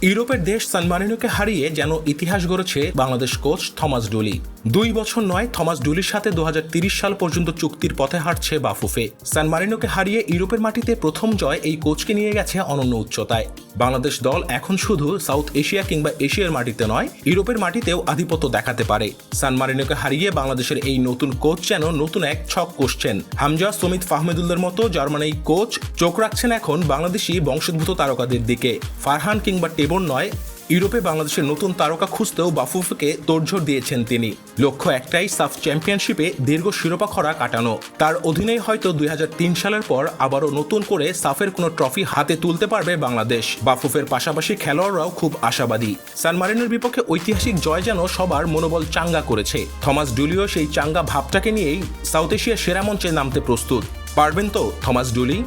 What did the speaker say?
ইউরোপের দেশ সান মারিনোকে হারিয়ে যেন ইতিহাস গড়েছে বাংলাদেশ কোচ থমাস ডুলি। 2 বছর নয়, থমাস ডুলির সাথে 2030 সাল পর্যন্ত চুক্তির পথে হাঁটছে বাফুফে। সান মারিনোকে হারিয়ে ইউরোপের মাটিতে প্রথম জয় এই কোচকে নিয়ে গেছে অনন্য উচ্চতায়। বাংলাদেশ দল এখন শুধু সাউথ এশিয়া কিংবা এশিয়ার মাটিতে নয়, ইউরোপের মাটিতেও আধিপত্য দেখাতে পারে। সান মারিনোকে হারিয়ে বাংলাদেশের এই নতুন কোচ যেন নতুন এক ছক কষছেন। হামজা, সমিত, ফাহমেদুল্লার মতো জার্মান এই কোচ চোখ রাখছেন এখন বাংলাদেশি বংশোদ্ভূত তারকাদের দিকে। ফারহান কিংবা টেবন নয়, ইউরোপে বাংলাদেশের নতুন তারকা খুঁজতেও বাফুফেকে তোড়জোড় দিয়েছেন তিনি। লক্ষ্য একটাই, সাফ চ্যাম্পিয়নশিপে দীর্ঘ শিরোপা খরা কাটানো। তার অধীনেই হয়তো 2003 সালের পর আবারও নতুন করে সাফের কোনো ট্রফি হাতে তুলতে পারবে বাংলাদেশ। বাফুফের পাশাপাশি খেলোয়াড়রাও খুব আশাবাদী। সান মারিনোর বিপক্ষে ঐতিহাসিক জয় যেন সবার মনোবল চাঙ্গা করেছে। থমাস ডুলিও সেই চাঙ্গা ভাবটাকে নিয়েই সাউথ এশিয়ার সেরা মঞ্চে নামতে প্রস্তুত। পারবেন তো থমাস ডুলি?